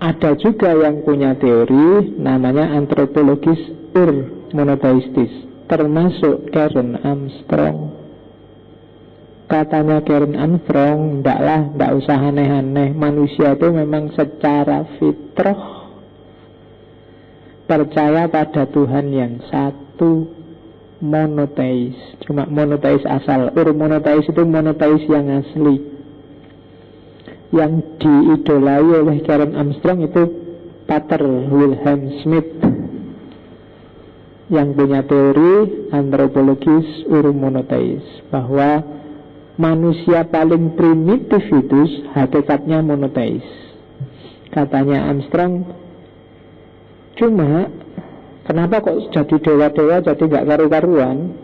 Ada juga yang punya teori namanya antropologis monoteistis, termasuk Karen Armstrong. Katanya Karen Armstrong, ndak usah aneh-aneh, manusia itu memang secara fitrah percaya pada Tuhan yang satu, monoteis. Cuma monoteis asal. Monoteis itu monoteis yang asli. Yang diidolai oleh Karen Armstrong itu Pater Wilhelm Smith, yang punya teori antropologis monoteis, bahwa manusia paling primitif itu hakikatnya monoteis. Katanya Armstrong, cuma kenapa kok jadi dewa-dewa jadi gak karu-karuan?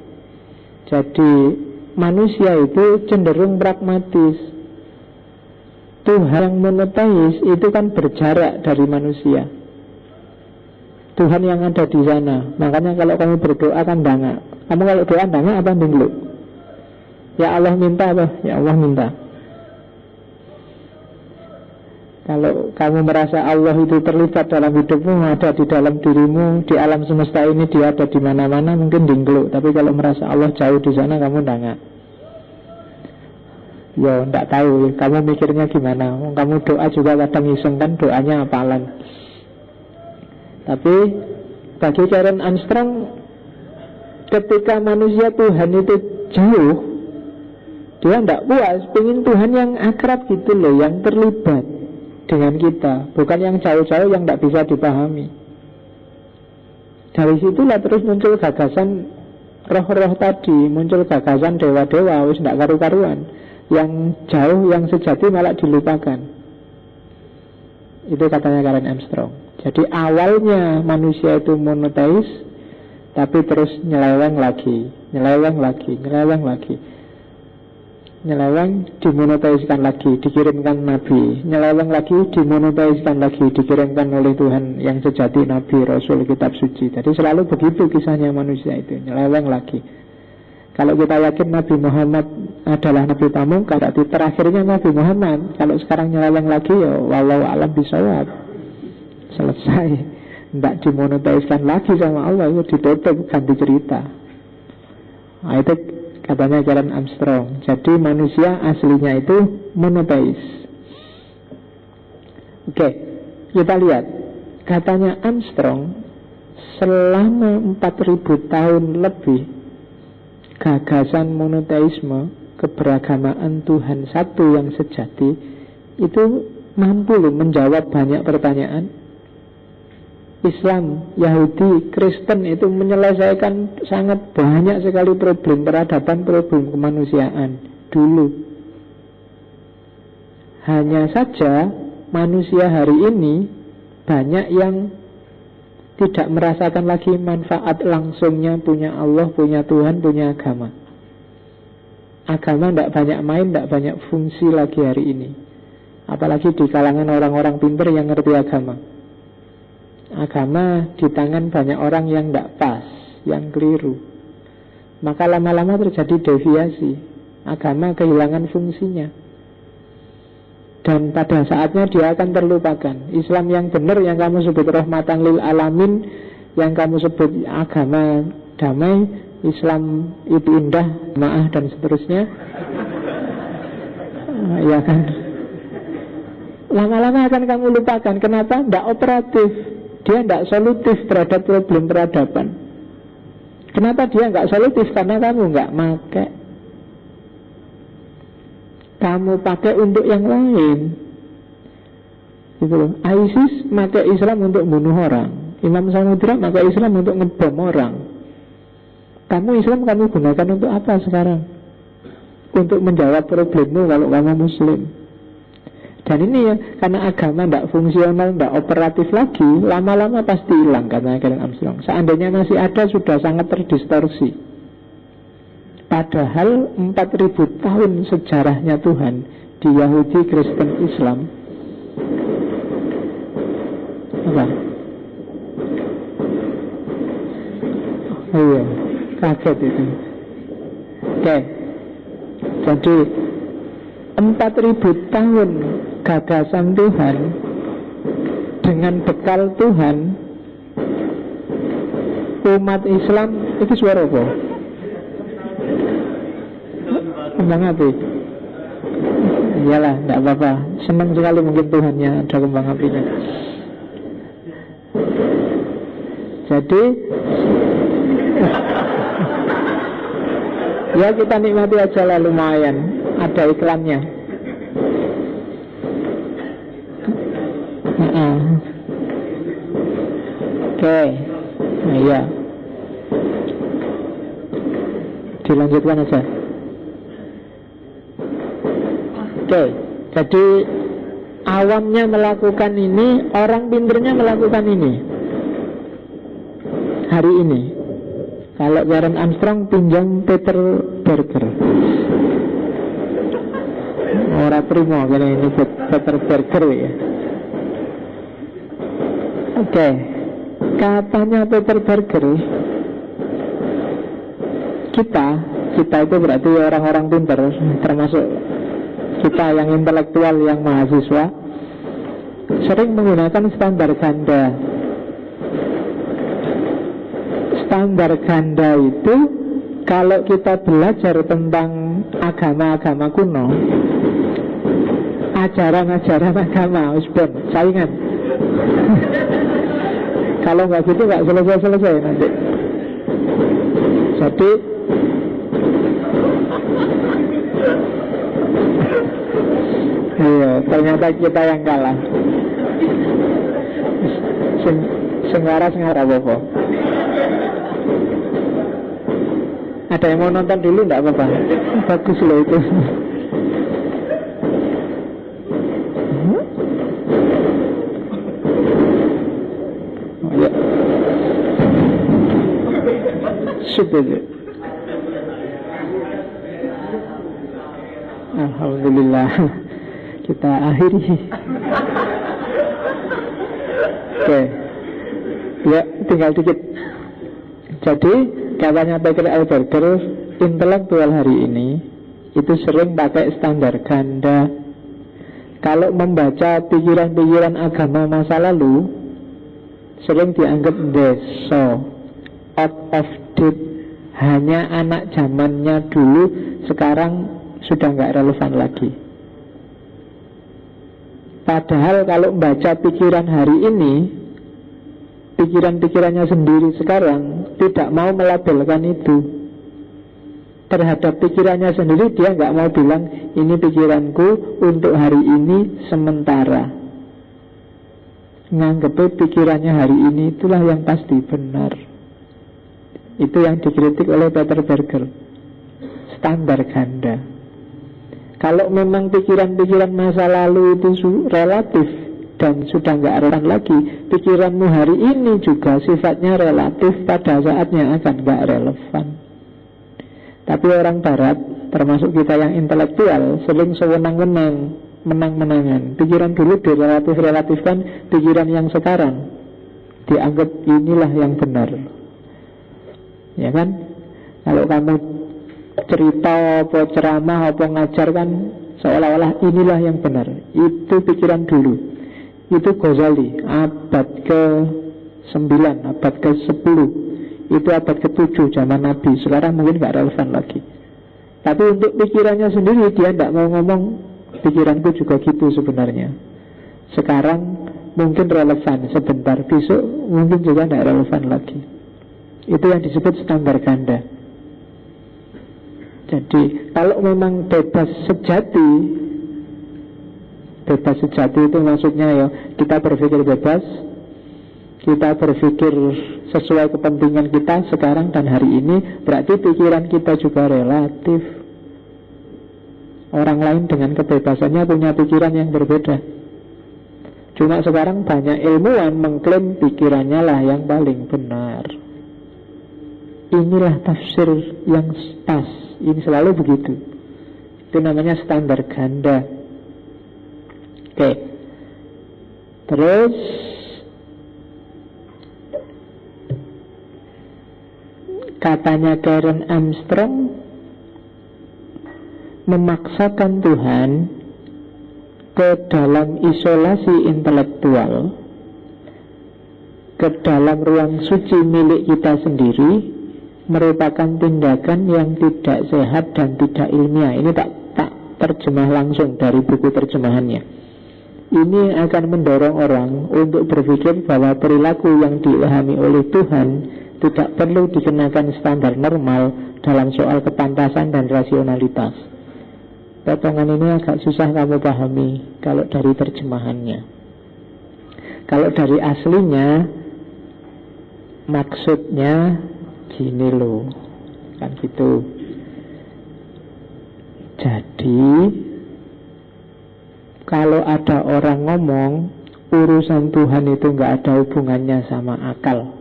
Jadi manusia itu cenderung pragmatis. Tuhan yang monoteis itu kan berjarak dari manusia. Tuhan yang ada di sana. Makanya kalau kamu berdoa kan dangak. Kamu kalau doa dangak apa dengkluk? Ya Allah minta apa? Ya Allah minta. Kalau kamu merasa Allah itu terlibat dalam hidupmu, ada di dalam dirimu, di alam semesta ini, dia ada di mana-mana, mungkin dengkluk. Tapi kalau merasa Allah jauh di sana, kamu dangak. Ya, enggak tahu. Kamu mikirnya gimana? Kamu doa juga kadang iseng kan, doanya hafalan. Tapi bagi Karen Armstrong, ketika manusia Tuhan itu jauh, dia enggak puas, pengen Tuhan yang akrab gitu loh, yang terlibat dengan kita, bukan yang jauh-jauh yang enggak bisa dipahami. Dari situlah terus muncul gagasan roh-roh tadi, muncul gagasan dewa-dewa, wis enggak karu-karuan. Yang jauh, yang sejati malah dilupakan. Itu katanya Karen Armstrong. Jadi awalnya manusia itu monoteis, tapi terus nyeleweng lagi, nyeleweng, dimonoteiskan lagi, dikirimkan Nabi. Nyeleweng lagi, dimonoteiskan lagi, dikirimkan oleh Tuhan yang sejati, Nabi, Rasul, kitab suci. Jadi selalu begitu kisahnya manusia itu, nyeleweng lagi. Kalau kita yakin Nabi Muhammad adalah Nabi Pamungkas, berarti terakhirnya Nabi Muhammad. Kalau sekarang nyeleweng lagi, ya wallahu a'lam bishawab, selesai. Tidak dimonoteiskan lagi sama Allah, itu ditutup, ganti cerita. Nah, itu katanya Karen Armstrong. Jadi manusia aslinya itu monoteis. Oke, kita lihat. Katanya Armstrong, selama 4000 tahun lebih, gagasan monoteisme, keberagamaan Tuhan satu yang sejati, itu mampu loh menjawab banyak pertanyaan. Islam, Yahudi, Kristen itu menyelesaikan sangat banyak sekali problem peradaban, problem kemanusiaan dulu. Hanya saja manusia hari ini banyak yang tidak merasakan lagi manfaat langsungnya punya Allah, punya Tuhan, punya agama. Agama tidak banyak main, tidak banyak fungsi lagi hari ini. Apalagi di kalangan orang-orang pintar yang ngerti agama. Agama di tangan banyak orang yang tidak pas, yang keliru. Maka lama-lama terjadi deviasi. Agama kehilangan fungsinya. Dan pada saatnya dia akan terlupakan. Islam yang benar, yang kamu sebut rahmatan lil alamin, yang kamu sebut agama damai, Islam itu indah, maaf dan seterusnya, ya kan, lama-lama akan kamu lupakan. Kenapa? Tidak operatif. Dia tidak solutif terhadap problem peradaban. Kenapa dia nggak solutif? Karena kamu nggak pakai. Kamu pakai untuk yang lain, gitu loh. ISIS pakai Islam untuk bunuh orang. Imam Samudra pakai Islam untuk ngebom orang. Kamu Islam kamu gunakan untuk apa sekarang? Untuk menjawab problemmu kalau kamu Muslim. Dan ini ya, karena agama tidak fungsional, tidak operatif lagi, lama-lama pasti hilang, katanya Karen Armstrong. Seandainya masih ada, sudah sangat terdistorsi. Padahal 4000 tahun sejarahnya Tuhan di Yahudi, Kristen, Islam. Apa? Oh iya, kaget itu. Oke. Jadi 4000 tahun gagasan Tuhan dengan bekal Tuhan, umat Islam itu suara apa? Kembang api. Iyalah, tidak apa-apa. Senang sekali mungkin Tuhannya ada kembang apinya. Jadi ya kita nikmati aja lah, lumayan. Ada iklannya. Oke. Nah, iya. Dilanjutkan aja. Oke. Jadi awamnya melakukan ini, orang pinternya melakukan ini. Hari ini. Kalau Warren Armstrong pinjam Peter Berger. Orang primo karena ini Peter Berger ya. Oke. Katanya Peter Berger, kita itu berarti orang-orang pintar, termasuk kita yang intelektual, yang mahasiswa, sering menggunakan standar ganda. Standar ganda itu kalau kita belajar tentang agama-agama kuno, ajaran-ajaran agama, usbon, saingan. Kalau nggak gitu nggak selesai-selesai nanti. Jadi iya, ternyata kita yang kalah. Sengaras apa-apa. Ada yang mau nonton dulu enggak apa-apa. Bagus loh itu. Oh, ya. Sudah. Alhamdulillah. Kita akhiri. Oke. Ya, tinggal dikit. Jadi katanya Peter Berger, intelektual hari ini itu sering pakai standar ganda. Kalau membaca pikiran-pikiran agama masa lalu, sering dianggap deso, out of date, hanya anak zamannya dulu, sekarang sudah nggak relevan lagi. Padahal kalau membaca pikiran hari ini, pikiran-pikirannya sendiri sekarang tidak mau melabelkan itu. Terhadap pikirannya sendiri dia nggak mau bilang ini pikiranku untuk hari ini sementara. Nganggep pikirannya hari ini itulah yang pasti benar. Itu yang dikritik oleh Peter Berger. Standar ganda. Kalau memang pikiran-pikiran masa lalu itu relatif dan sudah nggak relevan lagi, pikiranmu hari ini juga sifatnya relatif, pada saatnya akan nggak relevan. Tapi orang barat, termasuk kita yang intelektual, sering sewenang-wenang, menang-menangan. Pikiran dulu direlatif-relatifkan, pikiran yang sekarang dianggap inilah yang benar. Ya kan? Kalau kamu cerita apa ceramah apa ngajar kan seolah-olah inilah yang benar. Itu pikiran dulu. Itu Ghazali abad ke-9, abad ke-10. Itu abad ke-7 zaman Nabi. Sekarang mungkin gak relevan lagi. Tapi untuk pikirannya sendiri dia tidak mau ngomong pikiranku juga gitu sebenarnya. Sekarang mungkin relevan sebentar, besok mungkin juga tidak relevan lagi. Itu yang disebut standar ganda. Jadi kalau memang bebas sejati itu maksudnya ya kita berpikir bebas, kita berpikir sesuai kepentingan kita sekarang dan hari ini, berarti pikiran kita juga relatif. Orang lain dengan kebebasannya punya pikiran yang berbeda. Cuma sekarang banyak ilmuwan mengklaim pikirannya lah yang paling benar. Inilah tafsir yang pas. Ini selalu begitu. Itu namanya standar ganda. Oke. Terus katanya Karen Armstrong, memaksakan Tuhan ke dalam isolasi intelektual ke dalam ruang suci milik kita sendiri merupakan tindakan yang tidak sehat dan tidak ilmiah. Ini tak terjemah langsung dari buku terjemahannya. Ini akan mendorong orang untuk berpikir bahwa perilaku yang diilhami oleh Tuhan tidak perlu dikenakan standar normal dalam soal kepantasan dan rasionalitas. Potongan ini agak susah kamu pahami kalau dari terjemahannya. Kalau dari aslinya, maksudnya gini loh, kan gitu. Jadi kalau ada orang ngomong urusan Tuhan itu nggak ada hubungannya sama akal,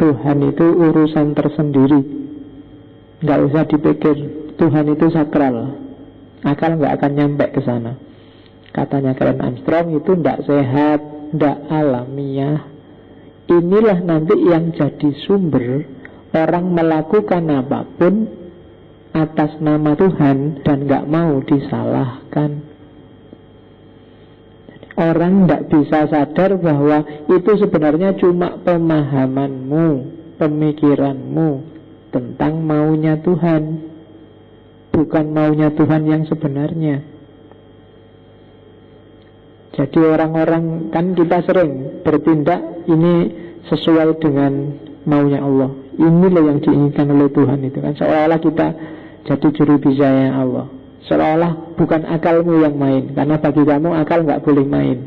Tuhan itu urusan tersendiri, nggak usah dipikir, Tuhan itu sakral, akal nggak akan nyampe ke sana. Katanya Karen Armstrong itu nggak sehat, nggak alamiah. Inilah nanti yang jadi sumber orang melakukan apapun atas nama Tuhan dan nggak mau disalahkan. Orang tidak bisa sadar bahwa itu sebenarnya cuma pemahamanmu, pemikiranmu tentang maunya Tuhan, bukan maunya Tuhan yang sebenarnya. Jadi orang-orang, kan kita sering bertindak ini sesuai dengan maunya Allah. Inilah yang diinginkan oleh Tuhan itu kan, seolah-olah kita jadi juru bicaranya Allah, seolah-olah bukan akalmu yang main, karena bagi kamu akal nggak boleh main.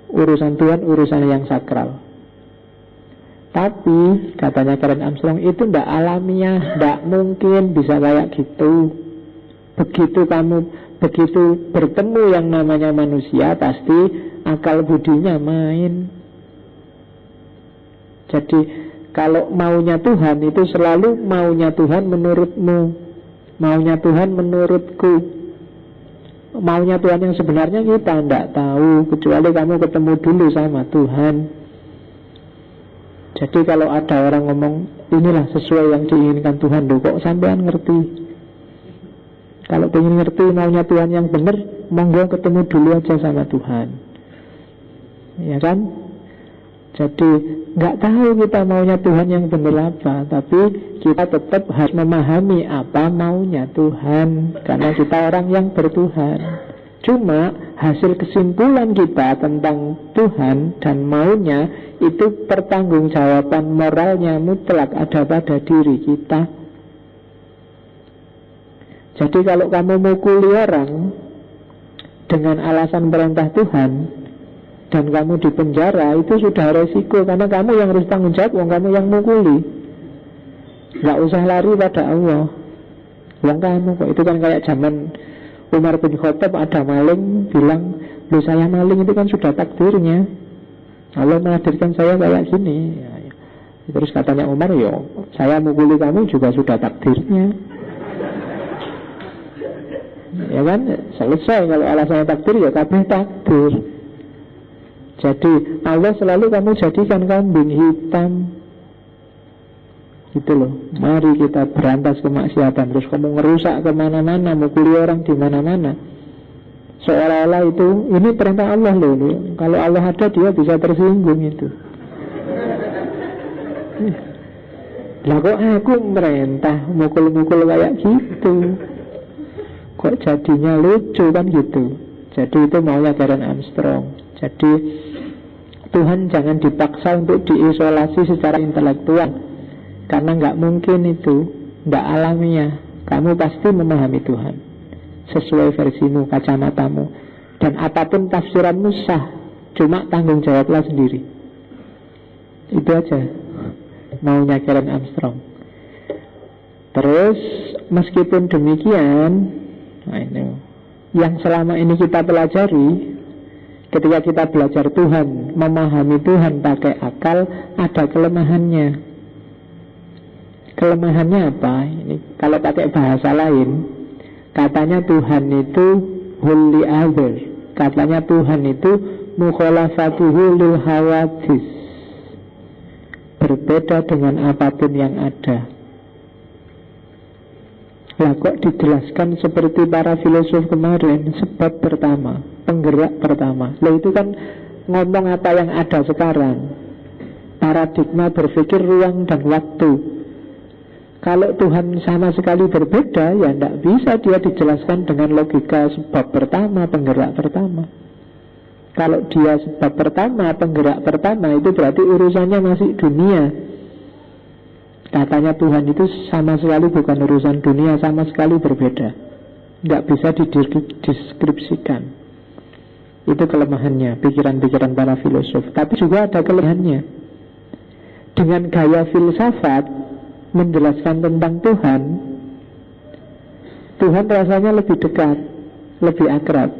Urusan Tuhan urusan yang sakral. Tapi katanya Karen Armstrong itu ndak alamiah, ndak mungkin bisa kayak gitu. Begitu bertemu yang namanya manusia, pasti akal budinya main. Jadi kalau maunya Tuhan itu selalu maunya Tuhan menurutmu, maunya Tuhan menurutku. Maunya Tuhan yang sebenarnya kita tidak tahu, kecuali kamu ketemu dulu sama Tuhan. Jadi kalau ada orang ngomong inilah sesuai yang diinginkan Tuhan, loh kok sampean ngerti? Kalau pengen ngerti maunya Tuhan yang benar, monggo ketemu dulu aja sama Tuhan, ya kan? Jadi nggak tahu kita maunya Tuhan yang benar apa, tapi kita tetap harus memahami apa maunya Tuhan, karena kita orang yang bertuhan. Cuma hasil kesimpulan kita tentang Tuhan dan maunya itu pertanggungjawaban moralnya mutlak ada pada diri kita. Jadi kalau kamu mukuli orang dengan alasan perintah Tuhan dan kamu di penjara, itu sudah resiko, karena kamu yang harus tanggung jawab, kamu yang mukuli. Gak usah lari pada Allah, kamu kok. Itu kan kayak zaman Umar bin Khattab, ada maling bilang, loh saya maling, itu kan sudah takdirnya, Allah menghadirkan saya kayak gini ya. Terus katanya Umar, yo saya mukuli kamu juga sudah takdirnya, ya kan, selesai. Kalau alasannya takdir, ya kabeh takdir. Jadi Allah selalu kamu jadikan kambing hitam, gitu loh. Mari kita berantas kemaksiatan. Terus kamu ngerusak kemana-mana, mukuli orang di mana-mana, seolah-olah itu ini perintah Allah loh. Kalau Allah ada, dia bisa tersinggung itu. Lah kok aku merintah mukul-mukul kayak gitu, kok jadinya lucu kan gitu. Jadi itu maunya Karen Armstrong. Jadi Tuhan jangan dipaksa untuk diisolasi secara intelektual, karena nggak mungkin itu, nggak alamiah. Kamu pasti memahami Tuhan sesuai versimu, kacamatamu, dan apapun tafsiranmu sah. Cuma tanggung jawablah sendiri. Itu aja maunya Karen Armstrong. Terus meskipun demikian, nah ini yang selama ini kita pelajari. Ketika kita belajar Tuhan, memahami Tuhan pakai akal, ada kelemahannya. Kelemahannya apa? Ini kalau pakai bahasa lain, katanya Tuhan itu wholly other. Katanya Tuhan itu mukhalafatuhu lil hawadis, berbeda dengan apapun yang ada. Lah kok dijelaskan seperti para filosof kemarin, sebab pertama, penggerak pertama. Lah itu kan ngomong apa yang ada sekarang. Paradigma berpikir ruang dan waktu. Kalau Tuhan sama sekali berbeda, ya tidak bisa dia dijelaskan dengan logika sebab pertama, penggerak pertama. Kalau dia sebab pertama, penggerak pertama, itu berarti urusannya masih dunia. Katanya Tuhan itu sama sekali bukan urusan dunia, sama sekali berbeda. Tidak bisa dideskripsikan. Itu kelemahannya, pikiran-pikiran para filosof. Tapi juga ada kelebihannya. Dengan gaya filsafat menjelaskan tentang Tuhan, Tuhan rasanya lebih dekat, lebih akrab.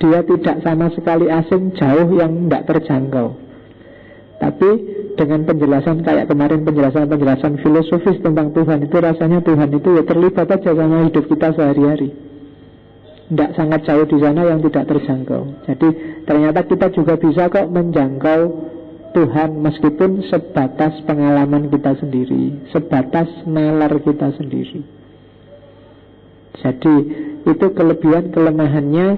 Dia tidak sama sekali asing, jauh, yang tidak terjangkau. Tapi dengan penjelasan kayak kemarin, penjelasan filosofis tentang Tuhan, itu rasanya Tuhan itu ya terlibat aja sama hidup kita sehari-hari. Tidak sangat jauh di sana yang tidak terjangkau. Jadi ternyata kita juga bisa kok menjangkau Tuhan meskipun sebatas pengalaman kita sendiri, sebatas nalar kita sendiri. Jadi itu kelebihan kelemahannya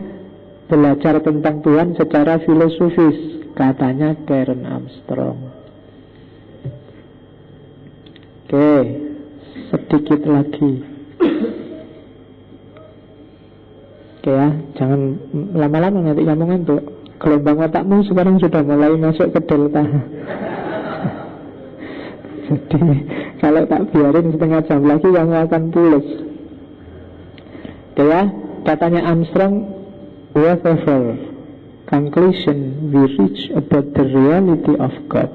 belajar tentang Tuhan secara filosofis, katanya Karen Armstrong. Oke, sedikit lagi. Oke ya, jangan lama-lama nanti kamu ngantuk. Gelombang otakmu sekarang sudah mulai masuk ke delta. Jadi kalau tak biarin setengah jam lagi kamu akan pulas. Oke ya, katanya Armstrong, whatever conclusion we reach about the reality of God,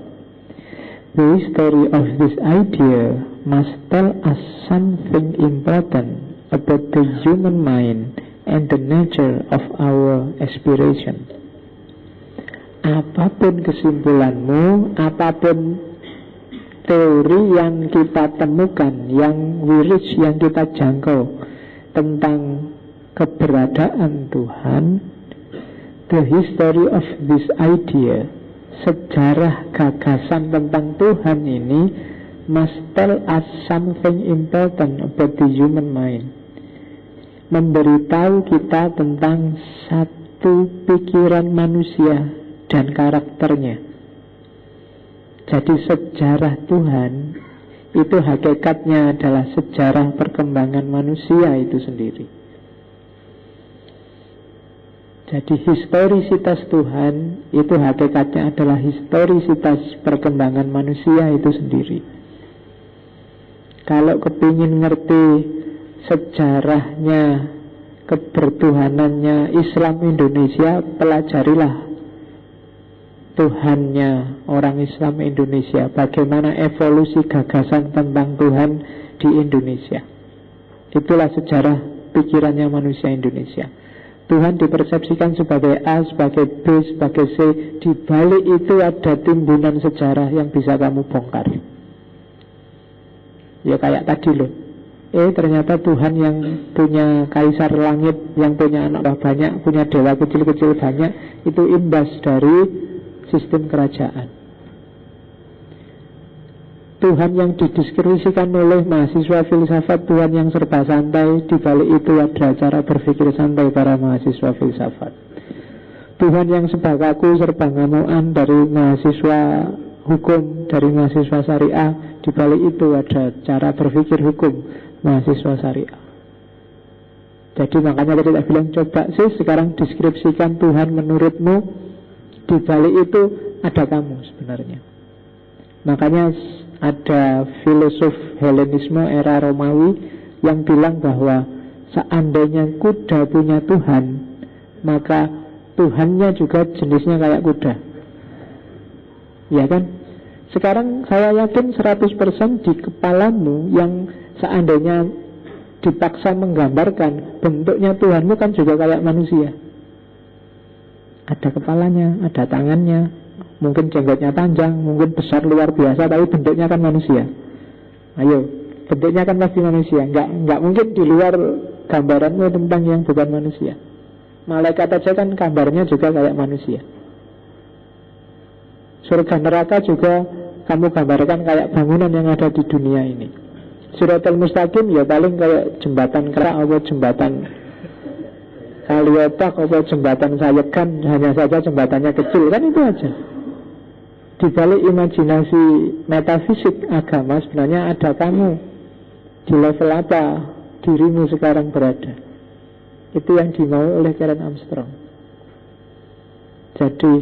the history of this idea must tell us something important about the human mind and the nature of our aspiration. Apapun kesimpulanmu, apapun teori yang kita temukan, yang we reach, yang kita jangkau tentang keberadaan Tuhan, the history of this idea, sejarah gagasan tentang Tuhan ini, must tell us something important about the human mind. Memberitahu kita tentang satu pikiran manusia dan karakternya. Jadi sejarah Tuhan itu hakikatnya adalah sejarah perkembangan manusia itu sendiri. Jadi historisitas Tuhan itu hakikatnya adalah historisitas perkembangan manusia itu sendiri. Kalau kepingin ngerti sejarahnya, kebertuhanannya Islam Indonesia, pelajarilah Tuhannya orang Islam Indonesia, bagaimana evolusi gagasan tentang Tuhan di Indonesia. Itulah sejarah pikirannya manusia Indonesia. Tuhan dipersepsikan sebagai A, sebagai B, sebagai C. Di balik itu ada timbunan sejarah yang bisa kamu bongkar. Ya kayak tadi loh, ternyata Tuhan yang punya kaisar langit, yang punya anak banyak, punya dewa kecil-kecil banyak, itu imbas dari sistem kerajaan. Tuhan yang dideskripsikan oleh mahasiswa filsafat, Tuhan yang serba santai, di balik itu ada cara berpikir santai para mahasiswa filsafat. Tuhan yang serba kaku, serba ngamuan dari mahasiswa hukum, dari mahasiswa syariah, di balik itu ada cara berpikir hukum mahasiswa syariah. Jadi makanya tadi saya bilang, coba sih sekarang deskripsikan Tuhan menurutmu. Di balik itu ada kamu sebenarnya. Makanya ada filosof Helenisme era Romawi yang bilang bahwa seandainya kuda punya Tuhan, maka Tuhannya juga jenisnya kayak kuda. Ya kan? Sekarang saya yakin 100% di kepalamu yang seandainya dipaksa menggambarkan bentuknya Tuhanmu kan juga kayak manusia. Ada kepalanya, ada tangannya, mungkin jenggotnya panjang, mungkin besar luar biasa, tapi bentuknya kan manusia. Ayo, bentuknya kan pasti manusia. Enggak mungkin di luar gambaranmu tentang yang bukan manusia. Malaikat aja kan gambarnya juga kayak manusia. Surga neraka juga kamu gambarkan kayak bangunan yang ada di dunia ini. Siratal Mustaqim ya paling kayak jembatan kerak atau jembatan Kaliopak apa jembatan Sayegan, hanya saja jembatannya kecil, kan itu aja. Di balik imajinasi metafisik agama sebenarnya ada kamu. Di level apa dirimu sekarang berada. Itu yang dimau oleh Karen Armstrong. Jadi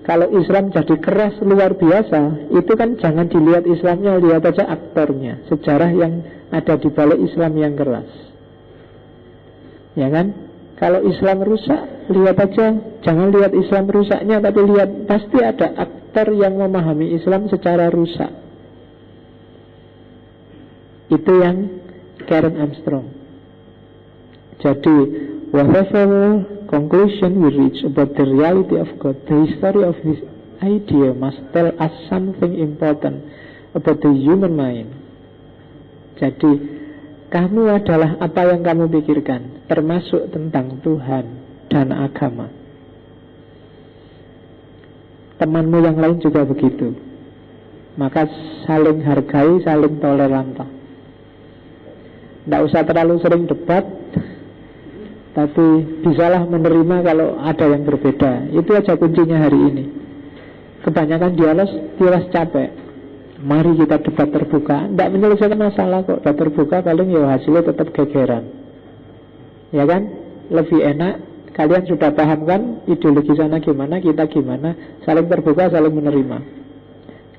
kalau Islam jadi keras luar biasa, itu kan jangan dilihat Islamnya, lihat aja aktornya, sejarah yang ada di balik Islam yang keras. Ya kan? Kalau Islam rusak, lihat aja, jangan lihat Islam rusaknya, tapi lihat pasti ada aktor yang memahami Islam secara rusak. Itu yang Karen Armstrong. Jadi, whatever conclusion we reach about the reality of God, the history of this idea must tell us something important about the human mind. Jadi, kamu adalah apa yang kamu pikirkan, termasuk tentang Tuhan dan agama. Temanmu yang lain juga begitu. Maka saling hargai, saling toleran. Tidak usah terlalu sering debat, tapi bisalah menerima kalau ada yang berbeda. Itu aja kuncinya hari ini. Kebanyakan dialog capek. Mari kita debat terbuka. Tidak menyelesaikan masalah kok. Debat terbuka paling ya hasilnya tetap gegeran. Ya kan? Lebih enak. Kalian sudah paham kan ideologi sana gimana, kita gimana. Saling terbuka, saling menerima.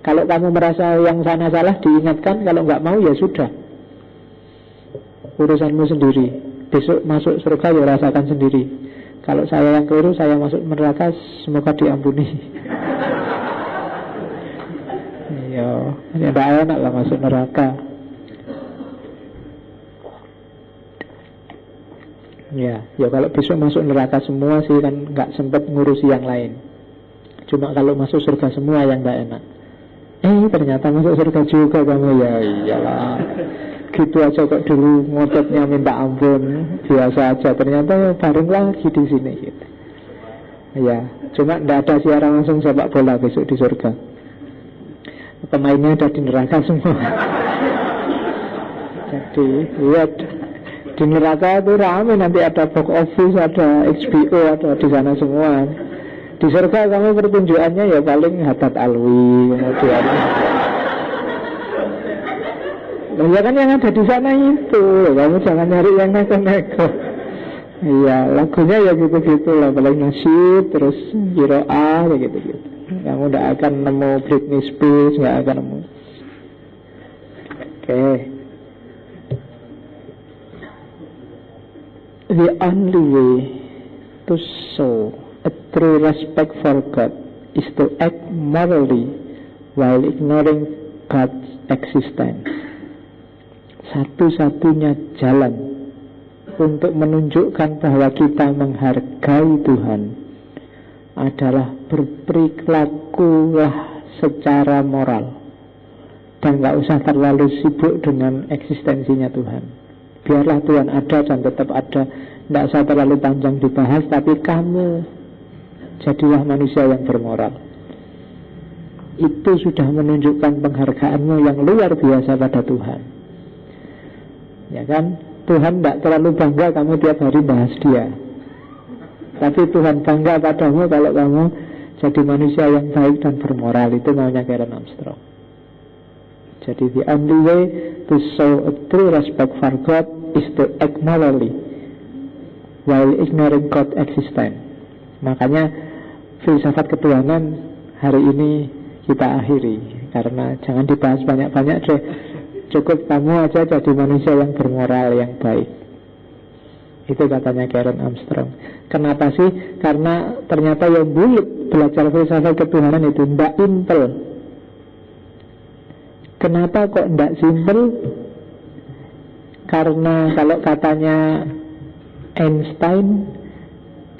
Kalau kamu merasa yang sana salah, diingatkan. Kalau nggak mau ya sudah, urusanmu sendiri. Besok masuk surga ya rasakan sendiri. Kalau saya yang keliru, saya masuk neraka, semoga diampuni. Ya tidak enak lah masuk neraka. Ya kalau besok masuk neraka semua sih kan nggak sempat ngurusi yang lain. Cuma kalau masuk surga semua yang nggak enak. Ternyata masuk surga juga kamu, ya iyalah. Gitu aja kok dulu ngototnya minta ampun, biasa aja. Ternyata ya bareng lagi di sini gitu. Ya, cuma nggak ada siaran langsung sepak bola besok di surga. Pemainnya ada di neraka semua. Jadi lihat di neraka itu rame, nanti ada box office, ada HBO, ada di sana semua. Di surga kamu pertunjukannya ya paling Haddad Alwi, kemudian ya kan yang ada di sana itu. Kamu jangan nyari yang neko-neko. Iya, lagunya ya gitu-gitu lah, paling nasyid, terus Giro'ah, ya gitu-gitu. Kamu tidak akan nemu Britney Spears, nggak akan nemu. Oke. The only way to show a true respect for God is to act morally while ignoring God's existence. Satu-satunya jalan untuk menunjukkan bahwa kita menghargai Tuhan adalah berperilakulah secara moral dan gak usah terlalu sibuk dengan eksistensinya Tuhan. Biarlah Tuhan ada dan tetap ada, tidak usah terlalu panjang dibahas, tapi kamu jadilah manusia yang bermoral. Itu sudah menunjukkan penghargaanmu yang luar biasa pada Tuhan. Ya kan? Tuhan tidak terlalu bangga kamu tiap hari bahas dia, tapi Tuhan bangga padamu kalau kamu jadi manusia yang baik dan bermoral. Itu maunya Karen Armstrong. Jadi the only way to show a true respect for God is to act morally while ignoring God's existence. Makanya filsafat ketuhanan hari ini kita akhiri, karena jangan dibahas banyak-banyak deh. Cukup kamu aja jadi manusia yang bermoral, yang baik. Itu katanya Karen Armstrong. Kenapa sih? Karena ternyata yang bulat belajar filsafat ketuhanan itu tidak impel. Kenapa kok tidak simpel? Karena kalau katanya Einstein,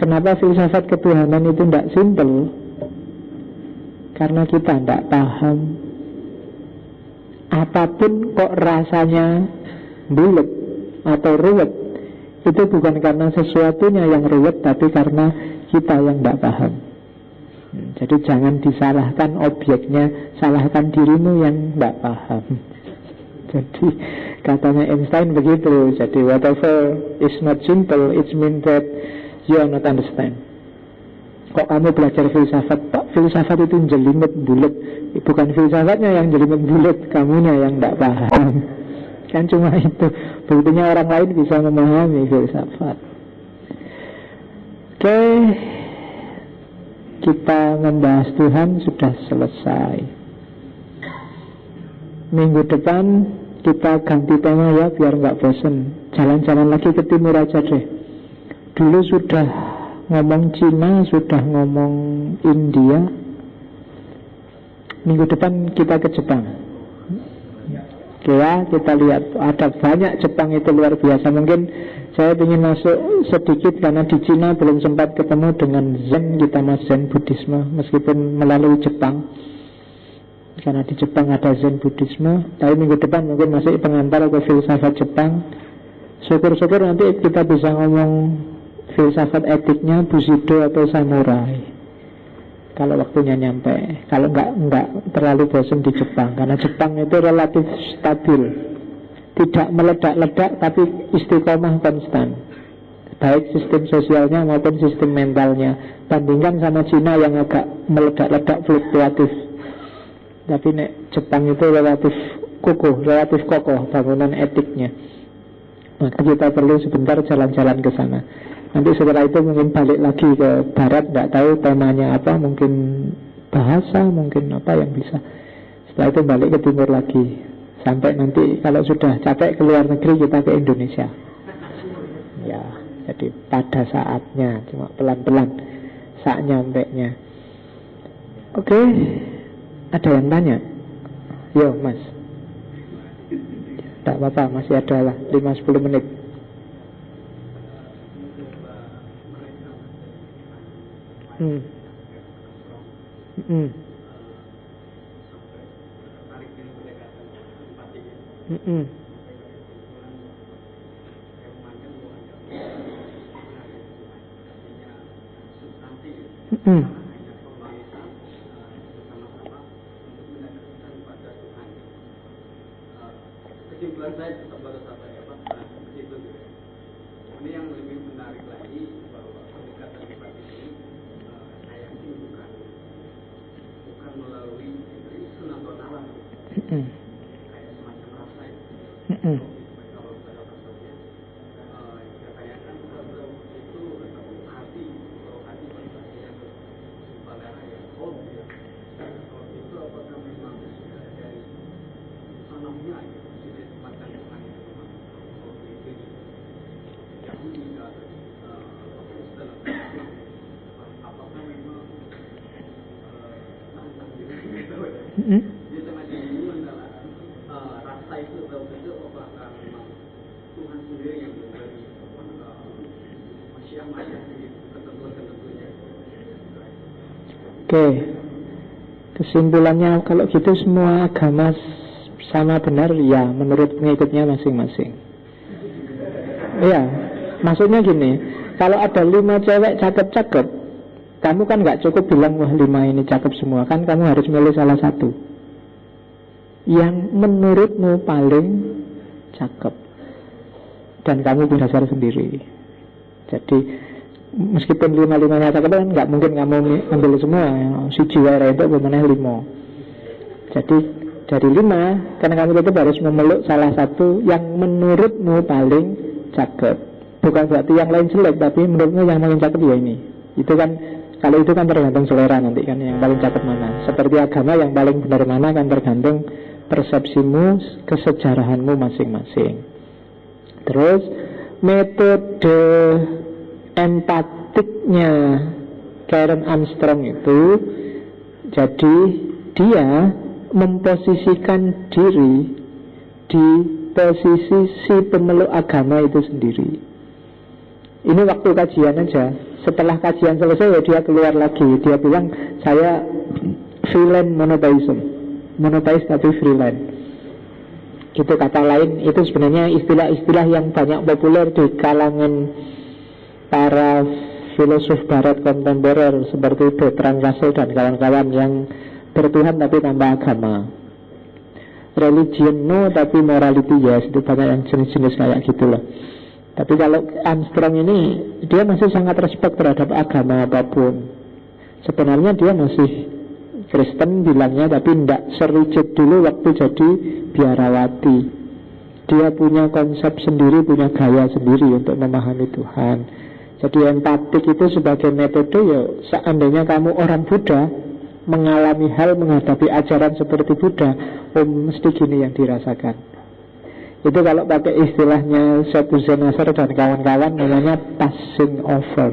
kenapa filsafat ketuhanan itu tidak simpel? Karena kita tidak paham. Apapun kok rasanya bulat atau ruwet, itu bukan karena sesuatunya yang ruwet, tapi karena kita yang tidak paham. Jadi jangan disalahkan objeknya, salahkan dirimu yang tidak paham. Jadi katanya Einstein begitu. Jadi whatever is not simple, it means that You are not understand. Kok kamu belajar filsafat, Pak? Filsafat itu jelimet bulat. Bukan filsafatnya yang jelimet bulat, kamunya yang tidak paham. Kan cuma itu. Buktinya orang lain bisa memahami filsafat. Oke, kita membahas Tuhan sudah selesai. Minggu depan kita ganti tema ya, biar nggak bosen. Jalan-jalan lagi ke timur aja deh. Dulu sudah ngomong Cina, sudah ngomong India. Minggu depan kita ke Jepang. Oke ya, kita lihat ada banyak Jepang itu luar biasa. Mungkin saya ingin masuk sedikit karena di Cina belum sempat ketemu dengan Zen. Kita mas Zen Buddhisme meskipun melalui Jepang, karena di Jepang ada Zen Buddhisme. Tapi minggu depan mungkin masih pengantar ke filsafat Jepang. Syukur-syukur nanti kita bisa ngomong filsafat etiknya Bushido atau samurai kalau waktunya nyampe. Kalau enggak terlalu bosan di Jepang, karena Jepang itu relatif stabil, tidak meledak-ledak tapi istiqomah konstan, baik sistem sosialnya maupun sistem mentalnya. Bandingkan sama Cina yang agak meledak-ledak, fluktuatif. Tapi Jepang itu relatif kokoh bangunan etiknya. Maka kita perlu sebentar jalan-jalan ke sana. Nanti setelah itu mungkin balik lagi ke barat, tidak tahu temanya apa, mungkin bahasa, mungkin apa yang bisa. Setelah itu balik ke timur lagi, sampai nanti kalau sudah capek ke luar negeri kita ke Indonesia. Ya, jadi pada saatnya, cuma pelan-pelan saat nyampenya. Oke, ada yang tanya? Yo mas, tidak apa-apa, masih ada lah 5-10 menit. Kesimpulan saya tetap baru sampai itu. Ini yang lebih menarik lagi bahwa pendekatan seperti ini saya yakin bukan melalui sun atau nalar, kayak semacam rasa itu. Kalau pada pasarnya katanya kan itu hati, kalau hati konsentrasinya pada ya kalau itu apakah memang sudah dari sanamnya gitu. Dia semacam ini adalah rasa itu betul apakah memang Tuhan sendiri yang memberi masyarakat ketentuan-ketentuannya. Oke, kesimpulannya kalau gitu semua agama sama benar ya menurut pengikutnya masing-masing. Iya, maksudnya gini, kalau ada 5 cewek cakep-cakep, kamu kan gak cukup bilang wah 5 ini cakep semua, kan kamu harus milih salah satu yang menurutmu paling cakep dan kamu berdasar sendiri. Jadi meskipun 5-5-nya cakep kan gak mungkin kamu ambil semua, si jiwa itu bagaimana 5. Jadi dari 5, karena kamu tetap harus memeluk salah satu yang menurutmu paling cakep. Bukan berarti yang lain jelek, tapi menurutmu yang paling cakep ya ini. Itu kan, kalau itu kan tergantung selera nanti kan, yang paling cakep mana. Seperti agama, yang paling benar mana kan tergantung persepsimu, kesejarahanmu masing-masing. Terus metode empatiknya Karen Armstrong itu, jadi dia memposisikan diri di posisi si pemeluk agama itu sendiri. Ini waktu kajian aja. Setelah kajian selesai ya dia keluar lagi. Dia bilang saya freelance monotheism, monotheis tapi freelance. Itu kata lain. Itu sebenarnya istilah-istilah yang banyak populer di kalangan para filosof barat kontemporer seperti Bertrand Russell dan kawan-kawan yang bertuhan tapi tanpa agama. Religion no tapi morality yes. Itu banyak yang jenis-jenis kayak gitu loh. Tapi kalau Armstrong ini, dia masih sangat respect terhadap agama apapun. Sebenarnya dia masih Kristen bilangnya, tapi tidak serigid dulu waktu jadi biarawati. Dia punya konsep sendiri, punya gaya sendiri untuk memahami Tuhan. Jadi empatik itu sebagai metode, ya seandainya kamu orang Buddha mengalami hal menghadapi ajaran seperti Buddha, mesti gini yang dirasakan. Itu kalau pakai istilahnya Syekh Nasr dan kawan-kawan namanya passing over.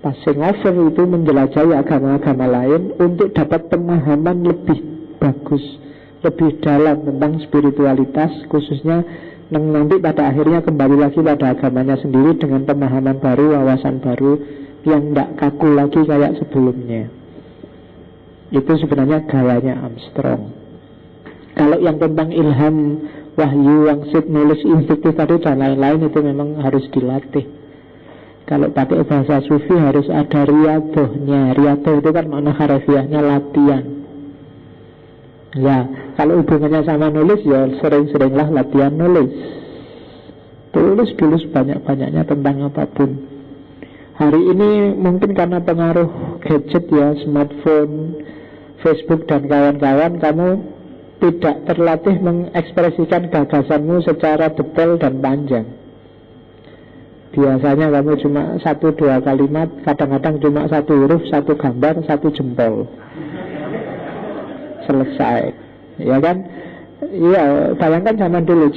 Passing over itu menjelajahi agama-agama lain untuk dapat pemahaman lebih bagus, lebih dalam tentang spiritualitas, khususnya nanti pada akhirnya kembali lagi pada agamanya sendiri dengan pemahaman baru, wawasan baru yang tidak kaku lagi kayak sebelumnya. Itu sebenarnya gayanya Armstrong. Kalau yang tentang ilham, wahyu, wangsit, nulis, instruktif tadi dan lain-lain, itu memang harus dilatih. Kalau pakai bahasa sufi harus ada riadohnya. Riadoh itu kan makna harafiahnya latihan. Ya, kalau hubungannya sama nulis, ya sering-seringlah latihan nulis. Tulis dulu sebanyak-banyaknya tentang apapun. Hari ini mungkin karena pengaruh gadget ya, smartphone, Facebook dan kawan-kawan, kamu tidak terlatih mengekspresikan gagasanmu secara detail dan panjang. Biasanya kamu cuma 1-2 kalimat, kadang-kadang cuma 1 huruf, 1 gambar, 1 jempol. Selesai. Ya kan? Iya, bayangkan zaman dulu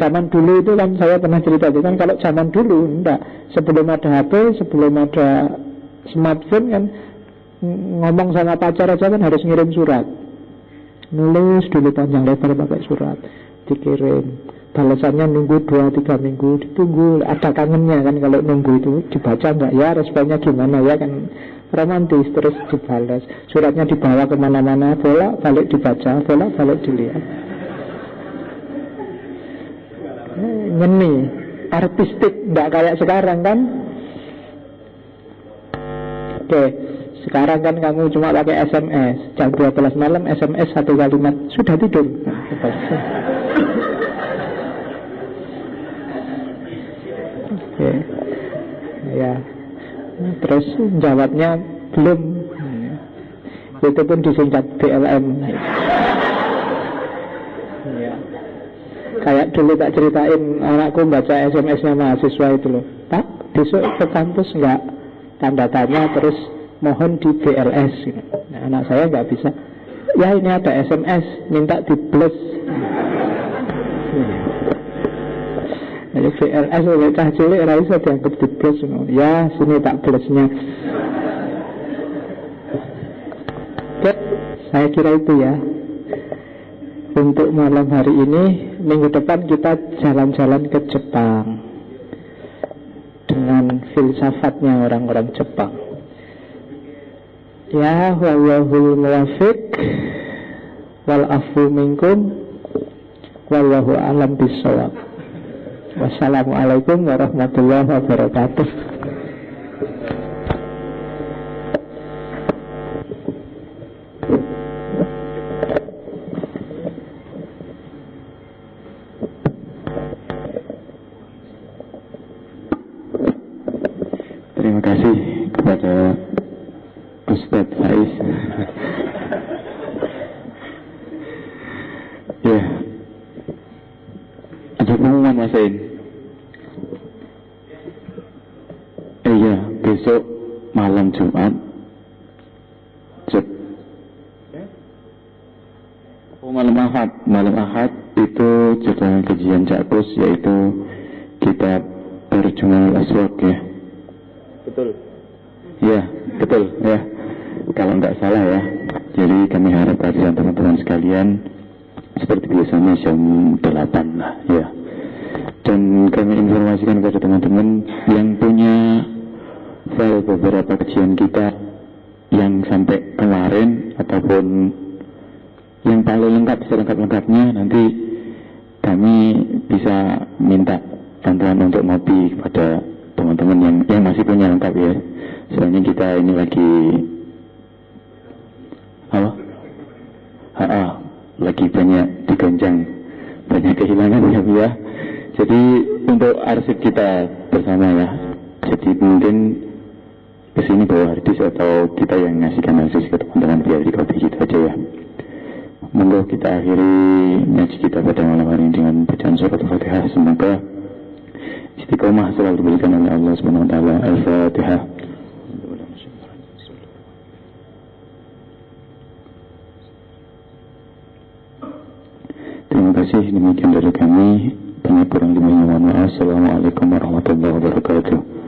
itu kan saya pernah cerita itu kan, kalau zaman dulu enggak, sebelum ada HP, sebelum ada smartphone kan, ngomong sama pacar aja kan harus ngirim surat. Nulis dulu panjang lebar pakai surat, dikirim, balasannya nunggu 2-3 minggu, ditunggu, ada kangennya kan kalau nunggu itu, dibaca enggak ya, responnya gimana ya kan, romantis, terus dibalas, suratnya dibawa kemana-mana, bolak-balik dibaca, bolak-balik dilihat. Ngeni, artistik, enggak kayak sekarang kan. Oke. Sekarang kan kamu cuma pakai SMS, jam 12 malam SMS 1 kalimat, sudah tidur. Oke. Ya. Terus jawabnya belum. Itu pun disingkat BLM. Ya. Kayak dulu tak ceritain, anakku baca SMS-nya mahasiswa itu loh, Pak, besok ke kampus enggak? Tanda tanya, terus mohon di BLS. Nah, anak saya nggak bisa. Ya ini ada SMS, minta di plus. Jadi BLS oleh cah cilik raisa dianggap di plus. Ya sini tak plusnya. Oke, saya kira itu ya. Untuk malam hari ini, minggu depan kita jalan-jalan ke Jepang dengan filsafatnya orang-orang Jepang. Ya, wallahul muwafiq wal afu minkum wallahu alam bisawab. Wassalamualaikum warahmatullahi wabarakatuh. Terima kasih kepada Ustadz Faiz. Ya, ada pengumuman Mas Ain. Iya, besok malam Jumat. Malam Ahad itu jadwal kajian Jakus, yaitu kitab Tarjumanul Aswaq ya. Betul. Ya, betul ya. Kalau nggak salah ya. Jadi kami harap kehadiran teman-teman sekalian seperti biasanya jam 8 lah ya. Dan kami informasikan kepada teman-teman yang punya file beberapa kajian kita yang sampai kemarin ataupun yang paling lengkap, selengkap-lengkapnya, nanti kami bisa minta bantuan untuk ngopi kepada teman-teman yang masih punya lengkap ya. Soalnya kita ini lagi lagi banyak digoncang, banyak kehilangan ya Bu ya. Jadi untuk arsip kita bersama ya. Jadi mungkin kesini bawa harddisk atau kita yang ngasihkan harddisk ke teman-teman biar di copy gitu aja ya. Monggo kita akhiri ngaji kita pada malam hari ini dengan bacaan surat Al-Fatihah. Semoga istiqomah selalu diberikan oleh Allah Subhanahu wa taala. Al-Fatihah. Terima kasih, demikian dari kami. Banyak kurang lebihnya mohon maaf. Assalamualaikum warahmatullahi wabarakatuh.